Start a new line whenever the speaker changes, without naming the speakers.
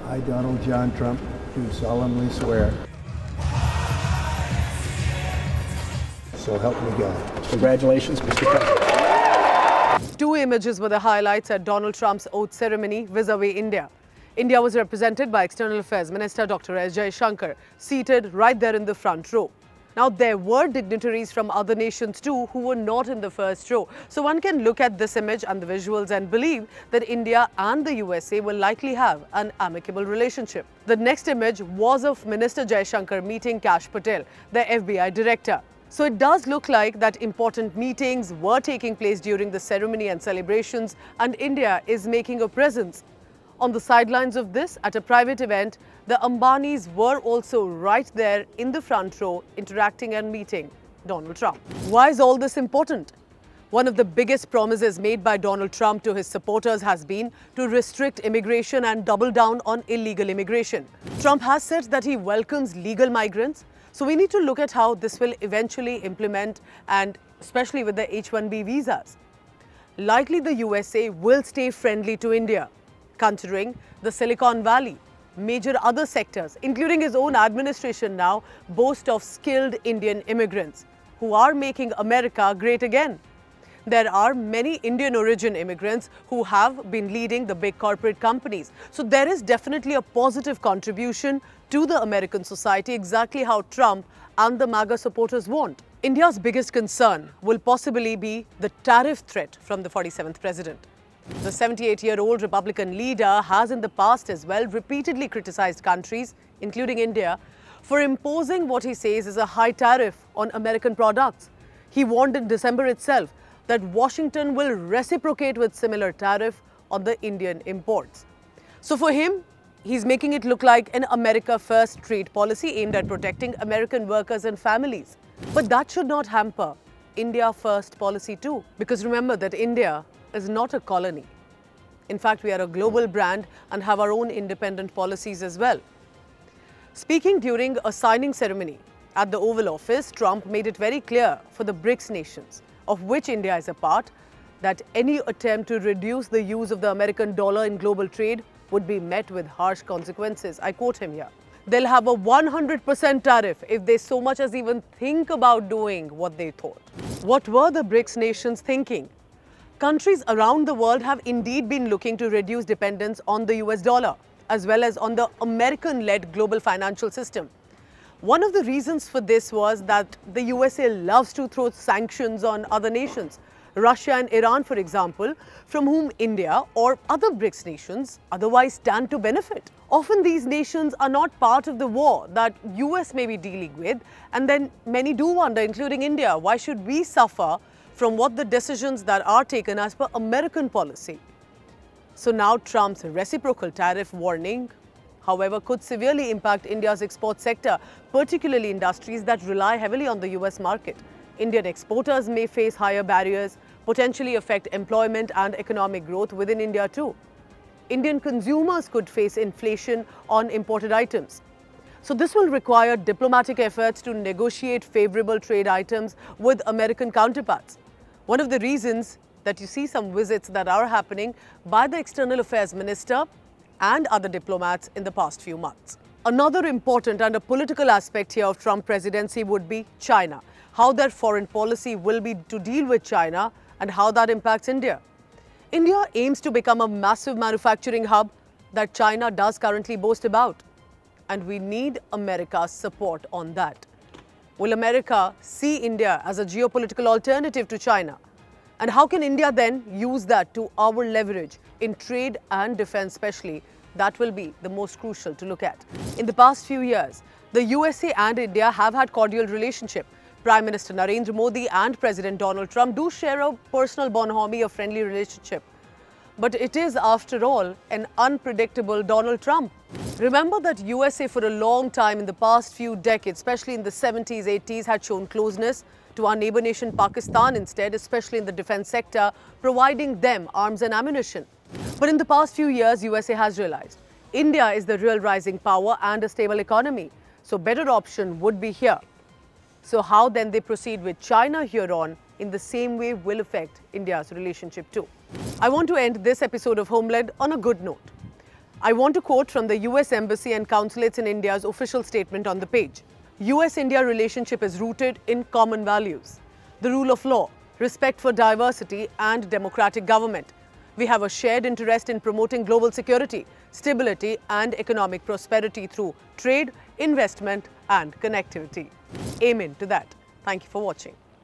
I, Donald John Trump, do solemnly swear. So help me God.
Congratulations, Mr. President.
Two images were the highlights at Donald Trump's oath ceremony vis-a-vis India. India was represented by External Affairs Minister Dr. S. Jaishankar, seated right there in the front row. Now, there were dignitaries from other nations too who were not in the first row. So one can look at this image and the visuals and believe that India and the USA will likely have an amicable relationship. The next image was of Minister Jaishankar meeting Kash Patel, the FBI director. So it does look like that important meetings were taking place during the ceremony and celebrations, and India is making a presence. On the sidelines of this, at a private event, the Ambanis were also right there in the front row interacting and meeting Donald Trump. Why is all this important? One of the biggest promises made by Donald Trump to his supporters has been to restrict immigration and double down on illegal immigration. Trump has said that he welcomes legal migrants, so we need to look at how this will eventually implement, and especially with the H-1B visas. Likely the USA will stay friendly to India, considering the Silicon Valley, major other sectors, including his own administration now, boast of skilled Indian immigrants who are making America great again. There are many Indian origin immigrants who have been leading the big corporate companies. So there is definitely a positive contribution to the American society, exactly how Trump and the MAGA supporters want. India's biggest concern will possibly be the tariff threat from the 47th president. The 78-year-old Republican leader has in the past as well repeatedly criticized countries, including India, for imposing what he says is a high tariff on American products. He warned in December itself that Washington will reciprocate with similar tariff on the Indian imports. So for him, he's making it look like an America First trade policy aimed at protecting American workers and families. But that should not hamper India First policy too. Because remember that India is not a colony. In fact, we are a global brand and have our own independent policies as well. Speaking during a signing ceremony at the Oval Office, Trump made it very clear for the BRICS nations, of which India is a part, that any attempt to reduce the use of the American dollar in global trade would be met with harsh consequences. I quote him here. They'll have a 100% tariff if they so much as even think about doing what they thought. What were the BRICS nations thinking? Countries around the world have indeed been looking to reduce dependence on the US dollar, as well as on the American-led global financial system. One of the reasons for this was that the USA loves to throw sanctions on other nations, Russia and Iran, for example, from whom India or other BRICS nations otherwise stand to benefit. Often these nations are not part of the war that US may be dealing with, and then many do wonder, including India, why should we suffer from what the decisions that are taken as per American policy? So now Trump's reciprocal tariff warning, however, could severely impact India's export sector, particularly industries that rely heavily on the US market. Indian exporters may face higher barriers, potentially affect employment and economic growth within India too. Indian consumers could face inflation on imported items. So this will require diplomatic efforts to negotiate favorable trade items with American counterparts. One of the reasons that you see some visits that are happening by the External Affairs Minister and other diplomats in the past few months. Another important and a political aspect here of Trump presidency would be China. How their foreign policy will be to deal with China and how that impacts India. India aims to become a massive manufacturing hub that China does currently boast about. And we need America's support on that. Will America see India as a geopolitical alternative to China? And how can India then use that to our leverage in trade and defense especially? That will be the most crucial to look at. In the past few years, the USA and India have had cordial relationship. Prime Minister Narendra Modi and President Donald Trump do share a personal bonhomie, a friendly relationship. But it is, after all, an unpredictable Donald Trump. Remember that USA for a long time in the past few decades, especially in the 70s, 80s, had shown closeness to our neighbor nation Pakistan instead, especially in the defense sector, providing them arms and ammunition. But in the past few years, USA has realized India is the real rising power and a stable economy. So better option would be here. So how then they proceed with China here on in the same way will affect India's relationship too. I want to end this episode of Homeland on a good note. I want to quote from the U.S. Embassy and Consulates in India's official statement on the page. U.S.-India relationship is rooted in common values: the rule of law, respect for diversity and democratic government. We have a shared interest in promoting global security, stability and economic prosperity through trade, investment and connectivity. Amen to that. Thank you for watching.